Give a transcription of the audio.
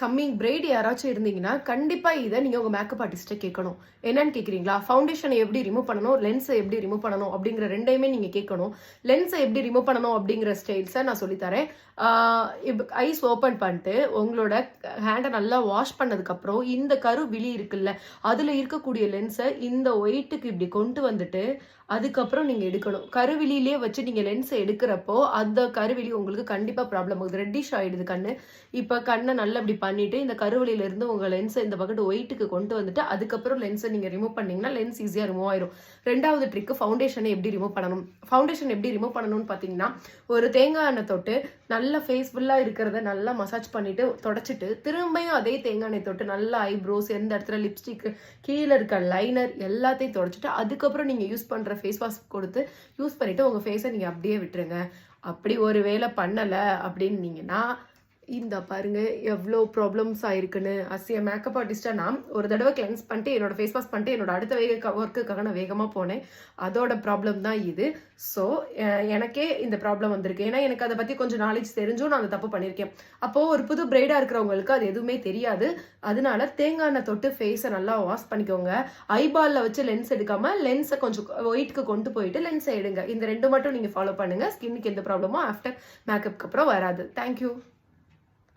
Coming bright யாராச்சும் இருந்தீங்கன்னா கண்டிப்பாக இதை நீங்கள் உங்கள் மேக்கப் ஆர்டிஸ்ட்டை கேட்கணும். என்னன்னு கேட்குறீங்களா? ஃபவுண்டேஷனை எப்படி ரிமூவ் பண்ணணும், லென்ஸை எப்படி ரிமூவ் பண்ணணும் அப்படிங்கிற ரெண்டையுமே நீங்கள் கேட்கணும். லென்ஸை எப்படி ரிமூவ் பண்ணணும் அப்படிங்கிற ஸ்டைல்ஸை நான் சொல்லித்தரேன். ஐஸ் ஓப்பன் பண்ணிட்டு உங்களோட ஹேண்டை நல்லா வாஷ் பண்ணதுக்கப்புறம் இந்த கரு விழி இருக்குல்ல, அதில் இருக்கக்கூடிய லென்ஸை இந்த ஒயிட்டுக்கு இப்படி கொண்டு வந்துட்டு அதுக்கப்புறம் நீங்கள் எடுக்கணும். கருவிழியிலே வச்சு நீங்கள் லென்ஸை எடுக்கிறப்போ அந்த கருவிழி உங்களுக்கு கண்டிப்பாக ப்ராப்ளம் ஆகுது. ரெட்டிஷ் ஆகிடுது கண்ணு. இப்போ கண்ணை நல்லா இப்படி பண்ணிவிட்டு இந்த கருவிழியிலேருந்து உங்கள் லென்ஸை இந்த பக்கத்து ஒயிட்டுக்கு கொண்டு வந்துட்டு அதுக்கப்புறம் லென்ஸை நீங்கள் ரிமூவ் பண்ணிங்கன்னா லென்ஸ் ஈஸியாக ரிமூவ் ஆயிரும். ரெண்டாவது ட்ரிக்கு ஃபவுண்டேஷனை எப்படி ரிமூவ் பண்ணணும். ஃபவுண்டேஷன் எப்படி ரிமூவ் பண்ணணும்னு பார்த்தீங்கன்னா, ஒரு தேங்காய் எண்ணெய் தொட்டு நல்லா ஃபேஸ் ஃபுல்லாக இருக்கிறத நல்லா மசாஜ் பண்ணிவிட்டு தொடச்சிட்டு திரும்பியும் அதே தேங்காய் எண்ணெய் தொட்டு நல்லா ஐப்ரோஸ், எந்த இடத்துல லிப்ஸ்டிக், கீழே இருக்க லைனர் எல்லாத்தையும் தொடச்சிட்டு அதுக்கப்புறம் நீங்கள் யூஸ் பண்ணுற ஃபேஸ் வாஷ் கொடுத்து யூஸ் பண்ணிவிட்டு உங்கள் ஃபேஸை நீங்கள் அப்படியே விட்டுருங்க. அப்படி ஒரு வேலை பண்ணலை அப்படின்னீங்கன்னா இந்த பாருங்க எவ்வளோ ப்ராப்ளம்ஸ் ஆயிருக்குன்னு. அசிய மேக்கப் ஆர்டிஸ்டாக நான் ஒரு தடவை கிளென்ஸ் பண்ணிட்டு என்னோட ஃபேஸ் வாஷ் பண்ணிட்டு என்னோட அடுத்த ஒர்க்குக்காக நான் வேகமாக போனேன். அதோட ப்ராப்ளம் தான் இது. ஸோ எனக்கே இந்த ப்ராப்ளம் வந்திருக்கு. ஏன்னா எனக்கு அதை பற்றி கொஞ்சம் நாலேஜ் தெரிஞ்சும் நான் அந்த தப்பு பண்ணியிருக்கேன். அப்போது ஒரு புது பிரைடாக இருக்கிறவங்களுக்கு அது எதுவுமே தெரியாது. அதனால தேங்காய் எண்ணெய் தொட்டு ஃபேஸை நல்லா வாஷ் பண்ணிக்கோங்க. ஐபாலில் வச்சு லென்ஸ் எடுக்காமல் லென்ஸை கொஞ்சம் ஒயிட்டுக்கு கொண்டு போயிட்டு லென்ஸை எடுங்க. இந்த ரெண்டு மட்டும் நீங்கள் ஃபாலோ பண்ணுங்கள். ஸ்கின்னுக்கு எந்த ப்ராப்ளமும் ஆஃப்டர் மேக்கப்புக்கு அப்புறம் வராது. தேங்க்யூ.